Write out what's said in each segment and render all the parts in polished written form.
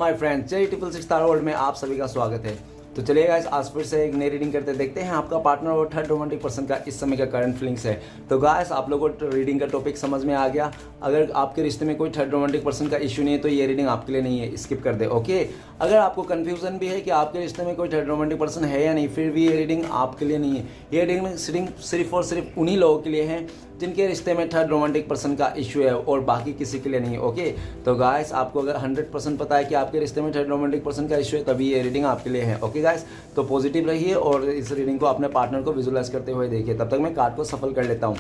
My friend चलिए 666 star world में आप सभी का स्वागत है। तो चलिए गाइस आज फिर से एक नई रीडिंग करते देखते हैं आपका पार्टनर और थर्ड रोमांटिक पर्सन का इस समय का करंट फीलिंग्स है। तो गाइस आप लोगों को रीडिंग का टॉपिक समझ में आ गया। अगर आपके रिश्ते में कोई थर्ड रोमांटिक पर्सन का इश्यू नहीं है तो ये रीडिंग आपके लिए नहीं है, स्किप कर दे। ओके, अगर आपको कन्फ्यूजन भी है कि आपके रिश्ते में कोई थर्ड रोमांटिक पर्सन है या नहीं, फिर भी ये रीडिंग आपके लिए नहीं है। ये रीडिंग सिर्फ और सिर्फ उन्हीं लोगों के लिए है जिनके रिश्ते में थर्ड रोमांटिक पर्सन का इश्यू है और बाकी किसी के लिए नहीं। ओके, तो गाइस आपको अगर 100% पता है कि आपके रिश्ते में थर्ड रोमांटिक पर्सन का इश्यू है तभी ये रीडिंग आपके लिए है। ओके गाइस, तो पॉजिटिव रहिए और इस रीडिंग को अपने पार्टनर को विजुअलाइज करते हुए देखिए। तब तक मैं कार्ड को सफल कर लेता हूँ।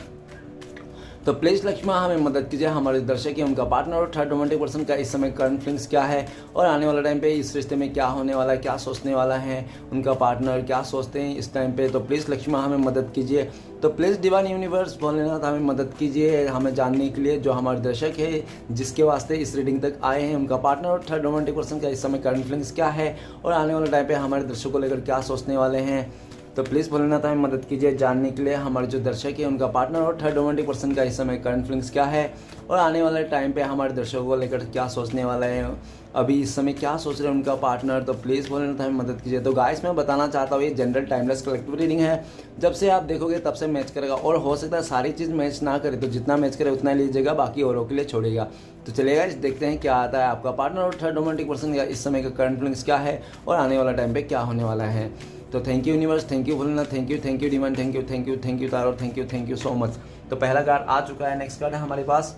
तो प्लीज़ लक्ष्मी हमें मदद कीजिए, हमारे दर्शक की उनका पार्टनर और थर्ड रोमांटिक पर्सन का इस समय करंट फीलिंग्स क्या है और आने वाला टाइम पे इस रिश्ते में क्या होने वाला है, क्या सोचने वाला है उनका पार्टनर, क्या सोचते हैं इस टाइम पे। तो प्लीज़ लक्ष्मी हमें मदद कीजिए। तो प्लीज़ डिवाइन यूनिवर्स भोलेनाथ हमें मदद कीजिए हमें जानने के लिए जो हमारे दर्शक है जिसके वास्ते इस रीडिंग तक आए हैं उनका पार्टनर और थर्ड रोमांटिक पर्सन का इस समय करंट फीलिंग्स क्या है और आने वाले टाइम पे हमारे दर्शकों को लेकर क्या सोचने वाले हैं। तो प्लीज़ भोलेनाथ हमें मदद कीजिए जानने के लिए हमारे जो दर्शक है उनका पार्टनर और थर्ड रोमांटिक पर्सन का इस समय करंट फीलिंग्स क्या है और आने वाले टाइम पे हमारे दर्शकों को लेकर क्या सोचने वाला है, अभी इस समय क्या सोच रहे हैं उनका पार्टनर। तो प्लीज़ भोलेनाथ हमें मदद कीजिए। तो गाइस मैं बताना चाहता हूँ ये जनरल टाइमलेस कलेक्टिव रीडिंग है, जब से आप देखोगे तब से मैच करेगा और हो सकता है सारी चीज़ मैच ना करे तो जितना मैच करे उतना लीजिएगा, बाकी औरों के लिए छोड़िएगा। तो चलिएगा इस देखते हैं क्या आता है आपका पार्टनर और थर्ड रोमांटिक पर्सन का इस समय का करंट फीलिंग्स क्या है और आने वाला टाइम पे क्या होने वाला है। तो thank you universe, thank you Bholenath, thank you divine, thank you taro, thank you so much. तो पहला कार्ड आ चुका है। नेक्स्ट कार्ड है हमारे पास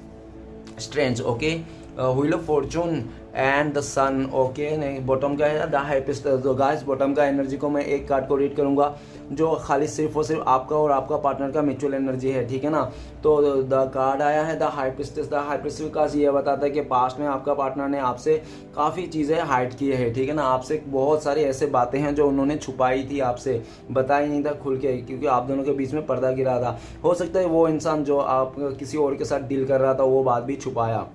strange. Okay, wheel of fortune and the sun. Okay, नहीं बॉटम का है द हाइपिस्ट। तो गाइस बॉटम का एनर्जी को मैं एक कार्ड को रीड करूंगा जो खाली सिर्फ और सिर्फ आपका और आपका पार्टनर का म्यूचुअल एनर्जी है, ठीक है ना। तो द कार्ड आया है द हाइपिस्टिस। द हाइपिस्टिस का ये बताता है कि पास्ट में आपका पार्टनर ने आपसे काफ़ी चीज़ें हाइड की है, ठीक है ना। आपसे बहुत सारी ऐसे बातें हैं जो उन्होंने छुपाई थी, आपसे बताई नहीं था खुल के, क्योंकि आप दोनों के बीच में पर्दा गिरा था। हो सकता है वो इंसान जो आप किसी और के साथ डील कर रहा था वो बात भी छुपाया।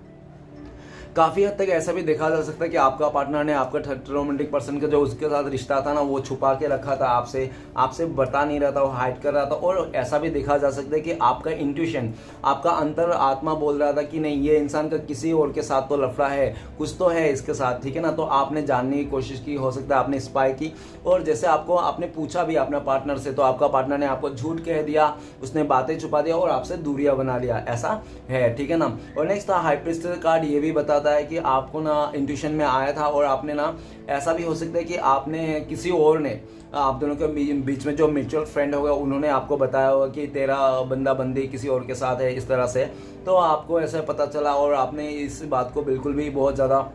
काफ़ी हद तक ऐसा भी देखा जा सकता है कि आपका पार्टनर ने आपका थर्ड रोमांटिक पर्सन का जो उसके साथ रिश्ता था ना वो छुपा के रखा था, आपसे बता नहीं रहा था, वो हाइड कर रहा था। और ऐसा भी देखा जा सकता है कि आपका इंट्यूशन, आपका अंतर आत्मा बोल रहा था कि नहीं ये इंसान का किसी और के साथ तो लफड़ा है, कुछ तो है इसके साथ, ठीक है ना। तो आपने जानने की कोशिश की, हो सकता है आपने स्पाई की और जैसे आपने पूछा भी अपने पार्टनर से तो आपका पार्टनर ने आपको झूठ कह दिया, उसने बातें छुपा दिया और आपसे दूरियां बना लिया, ऐसा है, ठीक है ना। और नेक्स्ट हाई प्रीस्टेस कार्ड ये भी बताता है कि आपको ना इंट्यूशन में आया था और आपने ना ऐसा भी हो सकता है कि आपने किसी और ने आप दोनों के बीच में जो म्यूचुअल फ्रेंड होगा उन्होंने आपको बताया होगा कि तेरा बंदा बंदी किसी और के साथ है, इस तरह से। तो आपको ऐसा पता चला और आपने इस बात को बिल्कुल भी बहुत ज़्यादा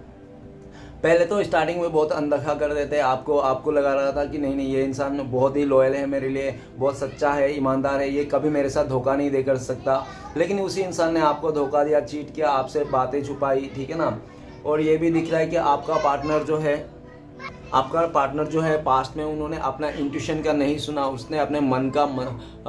पहले तो स्टार्टिंग में बहुत अनदेखा कर देते, आपको लगा रहा था कि नहीं ये इंसान बहुत ही लॉयल है मेरे लिए, बहुत सच्चा है, ईमानदार है, ये कभी मेरे साथ धोखा नहीं दे कर सकता। लेकिन उसी इंसान ने आपको धोखा दिया, चीट किया, आपसे बातें छुपाई, ठीक है ना। और ये भी दिख रहा है कि आपका पार्टनर जो है पास्ट में उन्होंने अपना इंट्यूशन का नहीं सुना, उसने अपने मन का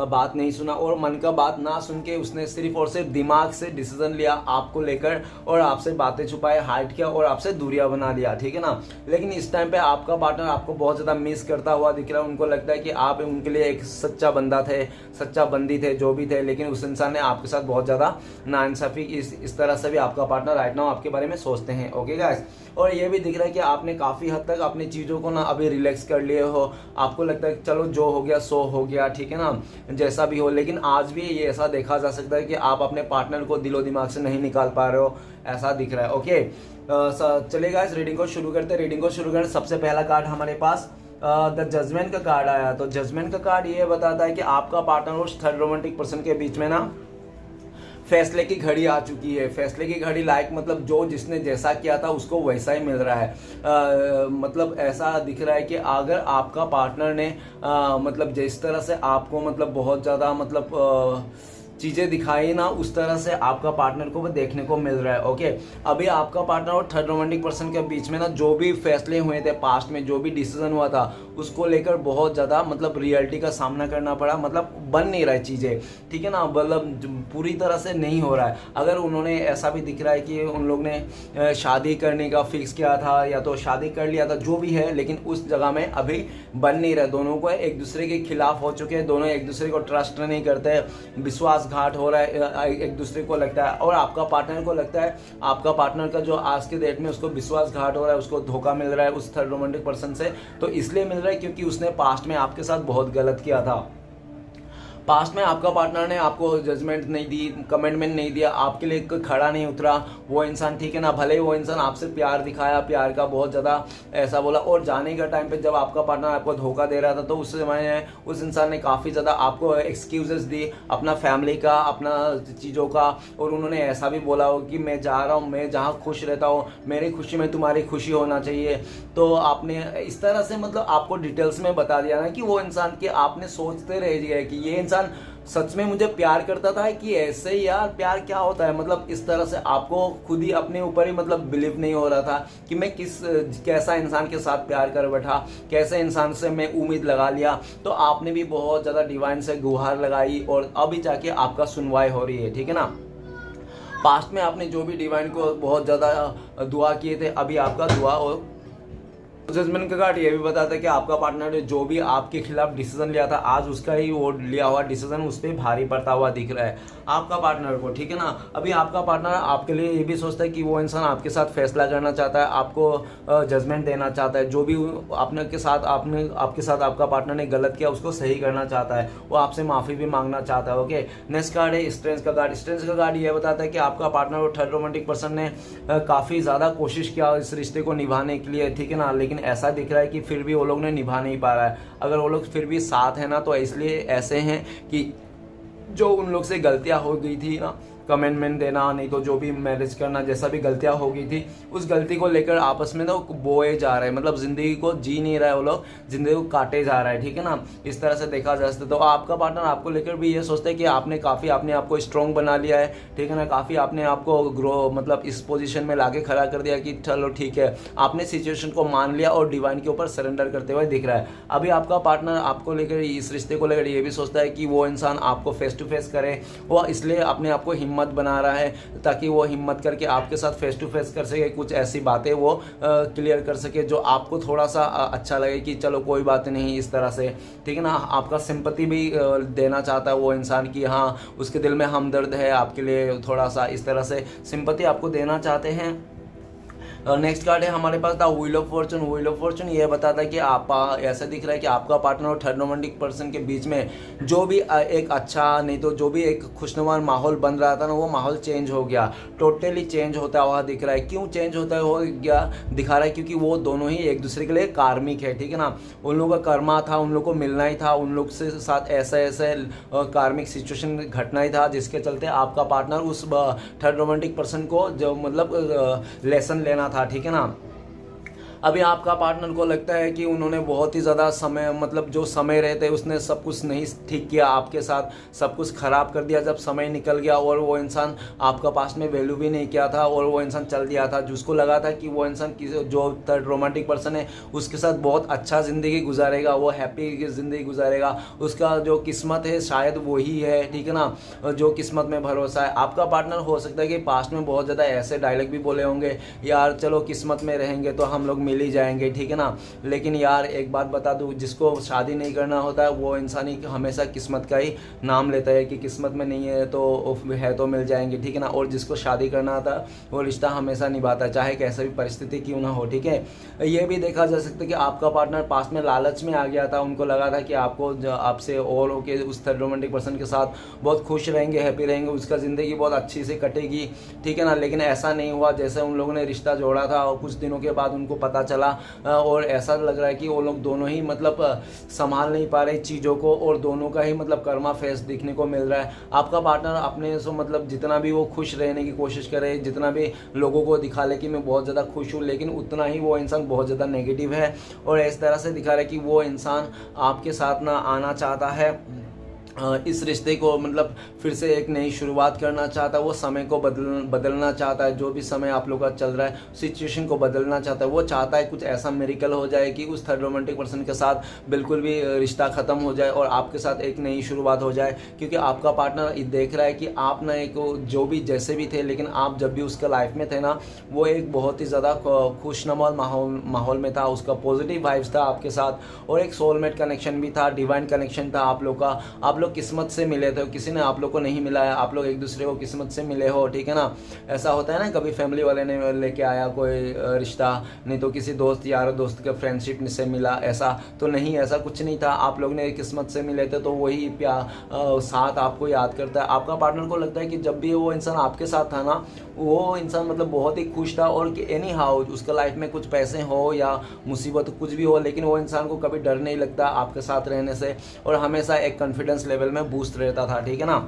बात नहीं सुना और मन का बात ना सुन के उसने सिर्फ और सिर्फ दिमाग से डिसीजन लिया आपको लेकर और आपसे बातें छुपाए, हाइड किया और आपसे दूरियां बना लिया, ठीक है ना। लेकिन इस टाइम पे आपका पार्टनर आपको बहुत ज़्यादा मिस करता हुआ दिख रहा है। उनको लगता है कि आप उनके लिए एक सच्चा बंदा थे, सच्चा बंदी थे, जो भी थे, लेकिन उस इंसान ने आपके साथ बहुत ज़्यादा नाइंसाफ़ी की। इस तरह से भी आपका पार्टनर राइट नाउ आपके बारे में सोचते हैं। ओके गाइस, और ये भी दिख रहा है कि आपने काफ़ी हद तक अपनी चीज़ों को ना अभी रिलैक्स कर लिए हो। आपको लगता है चलो जो हो गया सो हो गया, ठीक है ना, जैसा भी हो। लेकिन आज भी ये ऐसा देखा जा सकता है कि आप अपने पार्टनर को दिलो दिमाग से नहीं निकाल पा रहे हो, ऐसा दिख रहा है। ओके, चलेगा इस रीडिंग को शुरू करते। रीडिंग को शुरू करते सबसे पहला कार्ड हमारे पास द जजमेंट का कार्ड आया। तो जजमेंट का कार्ड ये बताता है कि आपका पार्टनर और थर्ड रोमांटिक पर्सन के बीच में ना फैसले की घड़ी आ चुकी है। फैसले की घड़ी मतलब जो जिसने जैसा किया था उसको वैसा ही मिल रहा है। मतलब ऐसा दिख रहा है कि अगर आपका पार्टनर ने मतलब जिस तरह से आपको बहुत ज़्यादा चीज़ें दिखाई ना, उस तरह से आपका पार्टनर को वो देखने को मिल रहा है। ओके, अभी आपका पार्टनर और थर्ड रोमांटिक पर्सन के बीच में ना जो भी फैसले हुए थे पास्ट में, जो भी डिसीजन हुआ था उसको लेकर बहुत ज़्यादा रियलिटी का सामना करना पड़ा। बन नहीं रहा है चीज़ें, ठीक है ना, पूरी तरह से नहीं हो रहा है। अगर उन्होंने ऐसा भी दिख रहा है कि उन लोग ने शादी करने का फिक्स किया था या तो शादी कर लिया था, जो भी है, लेकिन उस जगह में अभी बन नहीं रहा। दोनों को एक दूसरे के खिलाफ हो चुके हैं, दोनों एक दूसरे को ट्रस्ट नहीं करते, विश्वास विश्वासघात हो रहा है, एक दूसरे को लगता है और आपका पार्टनर को लगता है, आपका पार्टनर का जो आज के डेट में उसको विश्वासघात हो रहा है, उसको धोखा मिल रहा है उस थर्ड रोमांटिक पर्सन से। तो इसलिए मिल रहा है क्योंकि उसने पास्ट में आपके साथ बहुत गलत किया था। पास्ट में आपका पार्टनर ने आपको जजमेंट नहीं दी, कमिटमेंट नहीं दिया, आपके लिए कोई खड़ा नहीं उतरा वो इंसान, ठीक है ना। भले ही वो इंसान आपसे प्यार दिखाया, प्यार का बहुत ज़्यादा ऐसा बोला, और जाने का टाइम पे जब आपका पार्टनर आपको धोखा दे रहा था तो उस समय में उस इंसान ने काफ़ी ज़्यादा आपको एक्सक्यूजेस दी, अपना फैमिली का, अपना चीज़ों का, और उन्होंने ऐसा भी बोला हो कि मैं जा रहा हूँ, मैं जहाँ खुश रहता हूँ, मेरी खुशी में तुम्हारी खुशी होना चाहिए। तो आपने इस तरह से मतलब आपको डिटेल्स में बता दिया ना कि वो इंसान के आपने सोचते रह गए कि ये इंसान सच में मुझे प्यार करता था कि ऐसे ही यार प्यार क्या होता है। मतलब इस तरह से आपको खुद ही अपने ऊपर ही मतलब बिलीव नहीं हो रहा था कि मैं कैसा इंसान के साथ प्यार कर बैठा, कैसे इंसान से मैं उम्मीद लगा लिया। तो आपने भी बहुत ज़्यादा डिवाइन से गुहार लगाई और अभी जाके आपका सुनवाई हो रही है, ठीक है ना। पास्ट में आपने जो भी डिवाइन को बहुत ज़्यादा दुआ किए थे, अभी आपका दुआ और जजमेंट का कार्ड ये भी बताता है कि आपका पार्टनर ने जो भी आपके खिलाफ डिसीजन लिया था, आज उसका ही वो लिया हुआ डिसीजन उस पर भारी पड़ता हुआ दिख रहा है आपका पार्टनर को, ठीक है ना। अभी आपका पार्टनर आपके लिए ये भी सोचता है कि वो इंसान आपके साथ फैसला करना चाहता है, आपको जजमेंट देना चाहता है, जो भी आपके साथ आपका पार्टनर ने गलत किया उसको सही करना चाहता है, वो आपसे माफ़ी भी मांगना चाहता है। ओके, नेक्स्ट कार्ड है स्ट्रेंथ का कार्ड। स्ट्रेंथ का कार्ड ये बताता है कि आपका पार्टनर और थर्ड रोमांटिक पर्सन ने काफ़ी ज़्यादा कोशिश किया इस रिश्ते को निभाने के लिए, ठीक है ना, लेकिन ऐसा दिख रहा है कि फिर भी वो लोग ने निभा नहीं पा रहा है। अगर वो लोग फिर भी साथ है ना तो इसलिए ऐसे हैं कि जो उन लोग से गलतियां हो गई थी ना, कमेंटमेंट देना, नहीं तो जो भी मैरिज करना, जैसा भी गलतियां हो गई थी उस गलती को लेकर आपस में तो बोए जा रहे हैं, मतलब जिंदगी को जी नहीं रहा है वो लोग, जिंदगी को काटे जा रहा है, ठीक है ना। इस तरह से देखा जा सकता है। तो आपका पार्टनर आपको लेकर भी ये सोचता है कि आपने काफ़ी अपने आप को स्ट्रॉन्ग बना लिया है, ठीक है ना, काफ़ी आपने आपको ग्रो मतलब इस पोजीशन में लाके खड़ा कर दिया कि चलो ठीक है, आपने सिचुएशन को मान लिया और डिवाइन के ऊपर सरेंडर करते हुए दिख रहा है। अभी आपका पार्टनर आपको लेकर, इस रिश्ते को लेकर ये भी सोचता है कि वो इंसान आपको फेस टू फेस करे, वो इसलिए अपने आप को हिम्मत बना रहा है ताकि वो हिम्मत करके आपके साथ फेस टू फेस कर सके, कुछ ऐसी बातें वो क्लियर कर सके जो आपको थोड़ा सा अच्छा लगे कि चलो कोई बात नहीं, इस तरह से, ठीक है ना। आपका सिंपैथी भी देना चाहता है वो इंसान की, हाँ उसके दिल में हमदर्द है आपके लिए, थोड़ा सा इस तरह से सिंपैथी आपको देना चाहते हैं। नेक्स्ट कार्ड है हमारे पास the wheel of fortune. Wheel of fortune ये बताता है कि आप ऐसा दिख रहा है कि आपका पार्टनर और थर्ड रोमांटिक पर्सन के बीच में जो भी एक अच्छा, नहीं तो जो भी एक खुशनुमा माहौल बन रहा था ना, वो माहौल चेंज हो गया, टोटली चेंज होता हुआ दिख रहा है। क्यों चेंज होता हो गया दिखा रहा है? क्योंकि वो दोनों ही एक दूसरे के लिए कार्मिक है, ठीक है ना। उन लोगों का कर्मा था, उन लोगों को मिलना ही था, उन लोग से साथ ऐसे कार्मिक सिचुएशन घटना ही था जिसके चलते आपका पार्टनर उस थर्ड रोमांटिक पर्सन को जो मतलब लेसन लेना था, ठीक है ना। अभी आपका पार्टनर को लगता है कि उन्होंने बहुत ही ज़्यादा समय, मतलब जो समय रहते उसने सब कुछ नहीं ठीक किया, आपके साथ सब कुछ ख़राब कर दिया जब समय निकल गया, और वो इंसान आपका पास में वैल्यू भी नहीं किया था और वो इंसान चल दिया था। जिसको लगा था कि वो इंसान जो थर्ड रोमांटिक पर्सन है उसके साथ बहुत अच्छा ज़िंदगी गुजारेगा, वो हैप्पी ज़िंदगी गुजारेगा, उसका जो किस्मत है शायद वही है, ठीक है ना, जो किस्मत में भरोसा है। आपका पार्टनर हो सकता है कि पास्ट में बहुत ज़्यादा ऐसे डायलॉग भी बोले होंगे, यार चलो किस्मत में रहेंगे तो हम लोग मिल ही जाएंगे, ठीक है ना। लेकिन यार एक बात बता दूं, जिसको शादी नहीं करना होता है वो इंसान ही हमेशा किस्मत का ही नाम लेता है कि किस्मत में नहीं है तो मिल जाएंगे, ठीक है ना। और जिसको शादी करना था वो रिश्ता हमेशा निभाता है, चाहे कैसा भी परिस्थिति क्यों ना हो, ठीक है। ये भी देखा जा सकता है कि आपका पार्टनर पास्ट में लालच में आ गया था, उनको लगा था कि आपको आपसे और होके उस थर्ड रोमांटिक पर्सन के साथ बहुत खुश रहेंगे, हैप्पी रहेंगे, उसका ज़िंदगी बहुत अच्छी से कटेगी, ठीक है ना। लेकिन ऐसा नहीं हुआ, जैसे उन लोगों ने रिश्ता जोड़ा था और कुछ दिनों के बाद उनको पता चला और ऐसा लग रहा है कि वो लोग दोनों ही मतलब संभाल नहीं पा रहे चीज़ों को, और दोनों का ही मतलब कर्मा फेस दिखने को मिल रहा है। आपका पार्टनर अपने से मतलब जितना भी वो खुश रहने की कोशिश करे, जितना भी लोगों को दिखा ले कि मैं बहुत ज़्यादा खुश हूँ, लेकिन उतना ही वो इंसान बहुत ज़्यादा नेगेटिव है और इस तरह से दिखा रहा है कि वो इंसान आपके साथ ना आना चाहता है, इस रिश्ते को मतलब फिर से एक नई शुरुआत करना चाहता है, वो समय को बदलना चाहता है, जो भी समय आप लोग का चल रहा है सिचुएशन को बदलना चाहता है। वो चाहता है कुछ ऐसा मिरेकल हो जाए कि उस थर्ड रोमांटिक पर्सन के साथ बिल्कुल भी रिश्ता ख़त्म हो जाए और आपके साथ एक नई शुरुआत हो जाए। क्योंकि आपका पार्टनर देख रहा है कि आप ना एक जो भी जैसे भी थे, लेकिन आप जब भी उसका लाइफ में थे ना, वो एक बहुत ही ज़्यादा खुशनुमा माहौल में था, उसका पॉजिटिव वाइब्स था आपके साथ, और एक सोलमेट कनेक्शन भी था, डिवाइन कनेक्शन था आप लोग का। आप लोग किस्मत से मिले थे, किसी ने आप लोग को नहीं मिला है, आप लोग एक दूसरे को किस्मत से मिले हो, ठीक है ना। ऐसा होता है ना, कभी फैमिली वाले ने लेके आया कोई रिश्ता, नहीं तो किसी दोस्त यार दोस्त के फ्रेंडशिप से मिला, ऐसा तो नहीं, ऐसा कुछ नहीं था। आप लोग ने किस्मत से मिले थे, तो वही साथ आपको याद करता है। आपका पार्टनर को लगता है कि जब भी वो इंसान आपके साथ था ना, वो इंसान मतलब बहुत ही खुश था, और एनी हाउ उसका लाइफ में कुछ पैसे हो या मुसीबत कुछ भी हो, लेकिन वो इंसान को कभी डर नहीं लगता आपके साथ रहने से, और हमेशा एक कॉन्फिडेंस लेवल में बूस्ट रहता था, ठीक है ना।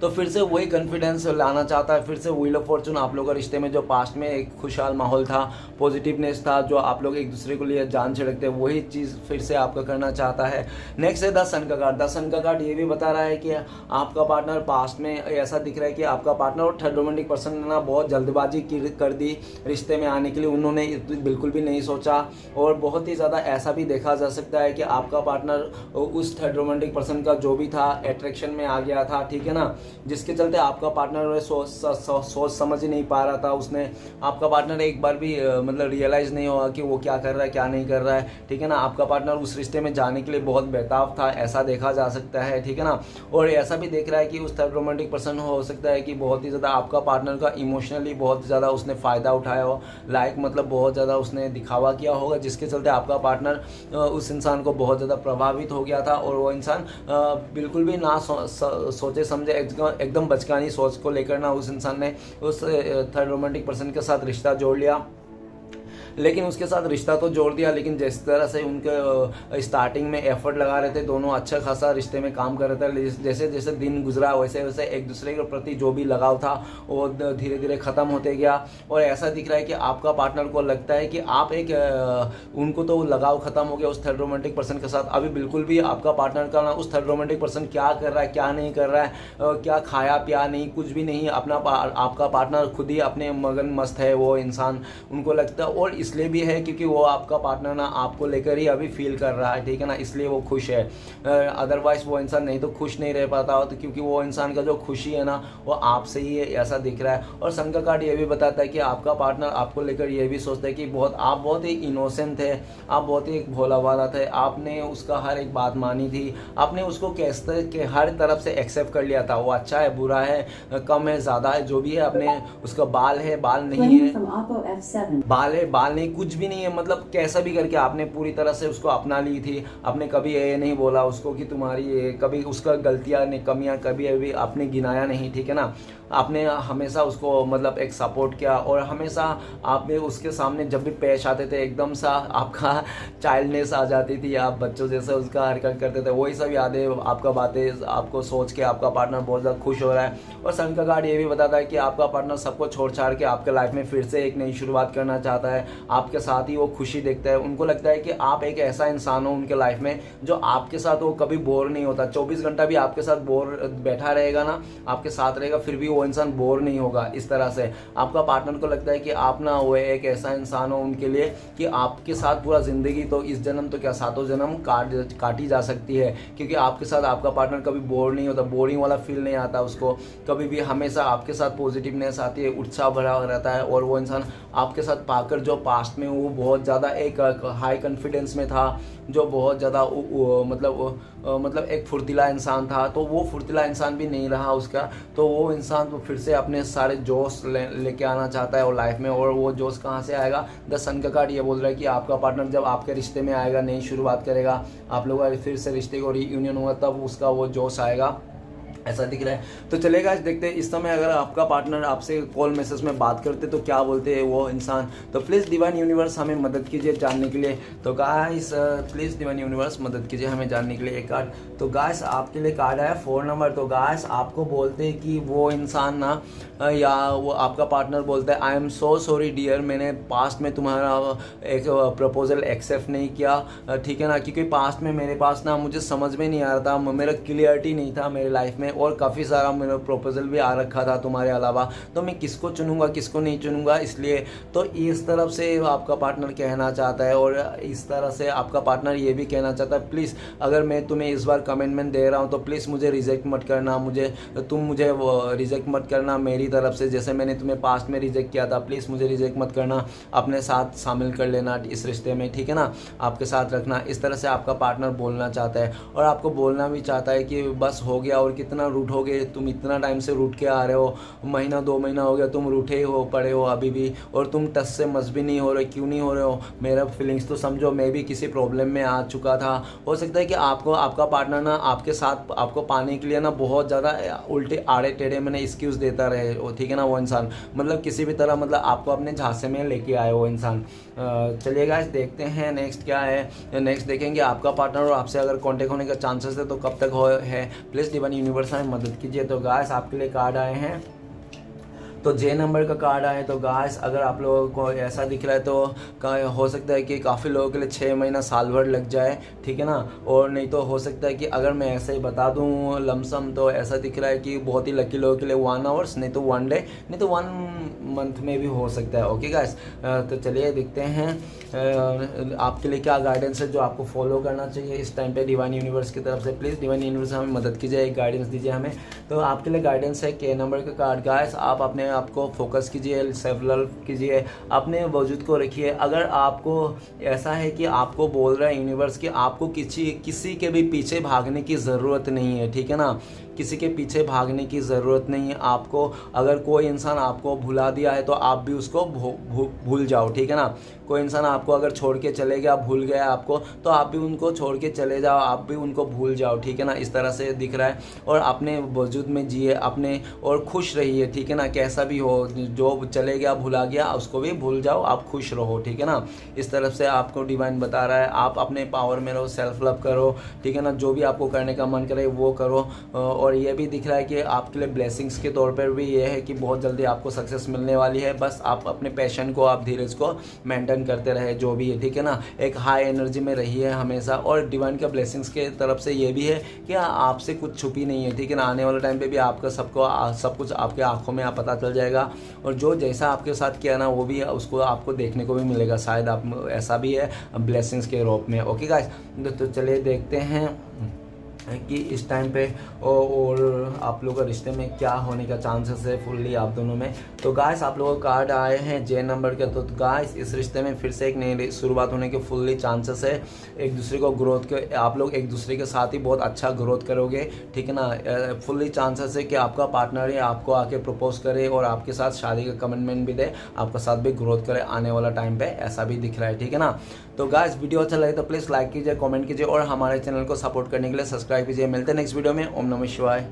तो फिर से वही कॉन्फिडेंस लाना चाहता है, फिर से व्हील ऑफ फॉर्चून आप लोगों का रिश्ते में जो पास्ट में एक खुशहाल माहौल था, पॉजिटिवनेस था, जो आप लोग एक दूसरे को लिए जान छिड़कते, वही चीज़ फिर से आपका करना चाहता है। नेक्स्ट है 10 सन का कार्ड। 10 सन का कार्ड ये भी बता रहा है कि आपका पार्टनर पास्ट में ऐसा दिख रहा है कि आपका पार्टनर और थर्ड रोमांटिक पर्सन ने ना बहुत जल्दबाजी कर दी रिश्ते में आने के लिए, उन्होंने बिल्कुल भी नहीं सोचा, और बहुत ही ज़्यादा ऐसा भी देखा जा सकता है कि आपका पार्टनर उस थर्ड रोमांटिक पर्सन का जो भी था एट्रैक्शन में आ गया था, ठीक है ना, जिसके चलते आपका पार्टनर सोच समझ ही नहीं पा रहा था। उसने आपका पार्टनर एक बार भी मतलब रियलाइज़ नहीं हुआ कि वो क्या कर रहा है क्या नहीं कर रहा है, ठीक है ना। आपका पार्टनर उस रिश्ते में जाने के लिए बहुत बेताब था, ऐसा देखा जा सकता है, ठीक है ना। और ऐसा भी देख रहा है कि उस थर्ड रोमांटिक पर्सन हो सकता है कि बहुत ही ज़्यादा आपका पार्टनर का इमोशनली बहुत ज़्यादा उसने फ़ायदा उठाया हो, लाइक मतलब बहुत ज़्यादा उसने दिखावा किया होगा, जिसके चलते आपका पार्टनर उस इंसान को बहुत ज़्यादा प्रभावित हो गया था, और वो इंसान बिल्कुल भी ना सोचे समझे एकदम बचकानी सोच को लेकर ना उस इंसान ने उस थर्ड रोमांटिक पर्सन के साथ रिश्ता जोड़ लिया। लेकिन उसके साथ रिश्ता तो जोड़ दिया, लेकिन जिस तरह से उनके स्टार्टिंग में एफर्ट लगा रहे थे, दोनों अच्छा खासा रिश्ते में काम कर रहे थे, जैसे जैसे दिन गुजरा वैसे वैसे एक दूसरे के प्रति जो भी लगाव था वो धीरे धीरे ख़त्म होते गया। और ऐसा दिख रहा है कि आपका पार्टनर को लगता है कि आप एक उनको तो लगाव ख़त्म हो गया उस थर्ड रोमांटिक पर्सन के साथ, अभी बिल्कुल भी आपका पार्टनर का ना उस थर्ड रोमांटिक पर्सन क्या कर रहा है क्या नहीं कर रहा है, क्या खाया पिया नहीं, कुछ भी नहीं, आपका पार्टनर खुद ही अपने मगन मस्त है वो इंसान, उनको लगता है। और इसलिए भी है क्योंकि वो आपका पार्टनर ना आपको लेकर ही अभी फील कर रहा है, ठीक है ना, इसलिए वो खुश है। अदरवाइज वो इंसान नहीं तो खुश नहीं रह पाता हो, तो क्योंकि वो इंसान का जो खुशी है ना वो आपसे ही है, ऐसा दिख रहा है। और सन का कार्ड ये भी बताता है कि आपका पार्टनर आपको लेकर ये भी सोचता है कि आप बहुत ही इनोसेंट थे, आप बहुत ही एक भोला वाला थे, आपने उसका हर एक बात मानी थी, आपने उसको कैसे के हर तरफ से एक्सेप्ट कर लिया था, वो अच्छा है बुरा है कम है ज़्यादा है जो भी है, आपने उसका बाल है बाल नहीं है, बाल है बाल नहीं कुछ भी नहीं है, मतलब कैसा भी करके आपने पूरी तरह से उसको अपना ली थी। आपने कभी ये नहीं बोला उसको कि तुम्हारी कभी उसका गलतियां ने कमियां कभी अभी आपने गिनाया नहीं, ठीक है ना। आपने हमेशा उसको मतलब एक सपोर्ट किया, और हमेशा आपने उसके सामने जब भी पेश आते थे एकदम सा आपका चाइल्डनेस आ जाती थी, आप बच्चों जैसे उसका हरकत करते थे, वही सब यादें आपका बातें आपको सोच के आपका पार्टनर बहुत ज़्यादा खुश हो रहा है। और सन का कार्ड ये भी बताता है कि आपका पार्टनर सबको छोड़ छाड़ के आपके लाइफ में फिर से एक नई शुरुआत करना चाहता है, आपके साथ ही वो खुशी देखता है। उनको लगता है कि आप एक ऐसा इंसान हो उनके लाइफ में जो आपके साथ वो कभी बोर नहीं होता, 24 घंटा भी आपके साथ बैठा रहेगा ना, आपके साथ रहेगा, फिर भी वो इंसान बोर नहीं होगा। इस तरह से आपका पार्टनर को लगता है कि आप ना वो एक ऐसा इंसान हो उनके लिए कि आपके साथ पूरा जिंदगी तो इस जन्म तो क्या सातों जन्म काटी जा सकती है, क्योंकि आपके साथ आपका पार्टनर कभी बोर नहीं होता, बोरिंग वाला फील नहीं आता उसको, कभी भी हमेशा आपके साथ पॉजिटिवनेस आती है, उत्साह भरा रहता है। और वो इंसान आपके साथ पाकर जो पास्ट में वो बहुत ज़्यादा एक हाई कॉन्फिडेंस में था, जो बहुत ज़्यादा मतलब एक फुर्तीला इंसान था, तो वो फुर्तीला इंसान भी नहीं रहा उसका, तो वो इंसान तो फिर से अपने सारे जोश लेके आना चाहता है और लाइफ में। और वो जोश कहाँ से आएगा? द सन का कार्ड ये बोल रहा है कि आपका पार्टनर जब आपके रिश्ते में आएगा, नई शुरुआत करेगा, आप लोगों का फिर से रिश्ते को रीयूनियन होगा, तब उसका वो जोश आएगा, ऐसा दिख रहा है। तो चलेगा आज देखते हैं इस समय अगर आपका पार्टनर आपसे कॉल मैसेज में बात करते तो क्या बोलते हैं वो इंसान। तो प्लीज़ डिवाइन यूनिवर्स हमें मदद कीजिए जानने के लिए। तो गाइस प्लीज़ डिवाइन यूनिवर्स मदद कीजिए हमें जानने के लिए एक कार्ड। तो गाइस आपके लिए कार्ड आया 4 नंबर। तो गाइस आपको बोलते हैं कि वो इंसान ना या वो आपका पार्टनर बोलता है I am so sorry dear, मैंने पास्ट में तुम्हारा एक प्रपोजल एक्सेप्ट नहीं किया, ठीक है ना, क्योंकि पास्ट में मेरे पास ना मुझे समझ में नहीं आ रहा था, मेरा क्लियरिटी नहीं था मेरे लाइफ में, और काफ़ी सारा मेरा प्रपोजल भी आ रखा था तुम्हारे अलावा, तो मैं किसको चुनूंगा किसको नहीं चुनूंगा, इसलिए तो इस तरफ से आपका पार्टनर कहना चाहता है और इस तरह से आपका पार्टनर ये भी कहना चाहता है प्लीज़ अगर मैं तुम्हें इस बार कमिटमेंट दे रहा हूँ तो प्लीज़ मुझे रिजेक्ट मत करना, तुम मुझे रिजेक्ट मत करना मेरी तरफ से, जैसे मैंने तुम्हें पास्ट में रिजेक्ट किया था, प्लीज़ मुझे रिजेक्ट मत करना, अपने साथ शामिल कर लेना इस रिश्ते में, ठीक है ना, आपके साथ रखना। इस तरह से आपका पार्टनर बोलना चाहता है और आपको बोलना भी चाहता है कि बस हो गया और कितना रूठोगे, तुम इतना टाइम से रूठ के आ रहे हो, महीना 2 महीना हो गया तुम रूठे हो पड़े हो अभी भी, और तुम टस से मस भी नहीं हो रहे, क्यों नहीं हो रहे हो, मेरा फीलिंग्स तो समझो, मैं भी किसी प्रॉब्लम में आ चुका था। हो सकता है कि आपको आपका पार्टनर ना आपके साथ आपको पाने के लिए ना बहुत ज़्यादा उल्टे आड़े टेढ़े मैंने एक्सक्यूज़ देता रहे, ठीक है ना, वो इंसान मतलब किसी भी तरह मतलब आपको अपने झांसे में लेके आए वो इंसान। चलिए गाइस देखते हैं नेक्स्ट क्या है। नेक्स्ट देखेंगे आपका पार्टनर और आपसे अगर कांटेक्ट होने का चांसेस है तो कब तक है, प्लीज़ डिवाइन यूनिवर्स में मदद कीजिए। तो गाइस आपके लिए कार्ड आए हैं, तो जे नंबर का कार्ड आए। तो गाइस अगर आप लोगों को ऐसा दिख रहा है तो हो सकता है कि काफ़ी लोगों के लिए 6 महीना साल भर लग जाए, ठीक है ना, और नहीं तो हो सकता है कि अगर मैं ऐसे ही बता दूं लमसम तो ऐसा दिख रहा है कि बहुत ही लकी लोगों के लिए 1 आवर्स, नहीं तो 1 डे, नहीं तो 1 मंथ में भी हो सकता है। ओके गाइस, तो चलिए देखते हैं आपके लिए क्या गाइडेंस है जो आपको फॉलो करना चाहिए इस टाइम पे डिवाइन यूनिवर्स की तरफ से। प्लीज़ डिवाइन यूनिवर्स हमें मदद कीजिए, एक गाइडेंस दीजिए हमें। तो आपके लिए गाइडेंस है के नंबर का कार्ड। गाइस आप अपने आपको फोकस कीजिए, सेल्फ लव कीजिए, अपने वजूद को रखिए। अगर आपको ऐसा है कि आपको बोल रहा है यूनिवर्स कि आपको किसी के भी पीछे भागने की ज़रूरत नहीं है, ठीक है ना, किसी के पीछे भागने की ज़रूरत नहीं है आपको। अगर कोई इंसान आपको भुला दिया है तो आप भी उसको भूल जाओ, ठीक है ना। कोई इंसान आपको अगर छोड़ के चले गया, भूल गया आपको, तो आप भी उनको छोड़ के चले जाओ, आप भी उनको भूल जाओ, ठीक है ना, इस तरह से दिख रहा है। और अपने वजूद में जिए अपने और खुश रहिए, ठीक है ना, कैसा भी हो, जो चले गया भुला गया उसको भी भूल जाओ, आप खुश रहो, ठीक है ना, इस तरफ से आपको डिवाइन बता रहा है। आप अपने पावर में रहो, सेल्फ लव करो, ठीक है ना, जो भी आपको करने का मन करे वो करो। और ये भी दिख रहा है कि आपके लिए ब्लेसिंग्स के तौर पर भी ये है कि बहुत जल्दी आपको सक्सेस मिलने वाली है। बस आप अपने पैशन को, आप धीरज को मेंटेन करते रहे जो भी है, ठीक है ना, एक हाई एनर्जी में रहिए हमेशा। और डिवाइन का ब्लेसिंग्स के तरफ से ये भी है कि आपसे कुछ छुपी नहीं है, ठीक है ना, आने वाले टाइम पे भी आपका सब कुछ आपके आंखों में पता चल जाएगा। और जो जैसा आपके साथ किया ना वो भी उसको आपको देखने को भी मिलेगा, शायद आप ऐसा भी है ब्लेसिंग्स के रूप में। ओके गाइस, तो चलिए देखते हैं कि इस टाइम पे और आप लोगों का रिश्ते में क्या होने का चांसेस है फुल्ली आप दोनों में। तो गाइस आप लोगों को कार्ड आए हैं जे नंबर के। तो गाइस इस रिश्ते में फिर से एक नई शुरुआत होने के फुल्ली चांसेस है। एक दूसरे को ग्रोथ के, आप लोग एक दूसरे के साथ ही बहुत अच्छा ग्रोथ करोगे, ठीक है ना। फुल्ली चांसेस है कि आपका पार्टनर ही आपको आके प्रपोज करे और आपके साथ शादी का कमिटमेंट भी दे, आपका साथ भी ग्रोथ करे आने वाला टाइम पे, ऐसा भी दिख रहा है, ठीक है ना। तो गाइस वीडियो अच्छा लगे तो प्लीज़ लाइक कीजिए, कमेंट कीजिए और हमारे चैनल को सपोर्ट करने के लिए सब्सक्राइब कीजिए। मिलते हैं नेक्स्ट वीडियो में। ओम नमः शिवाय।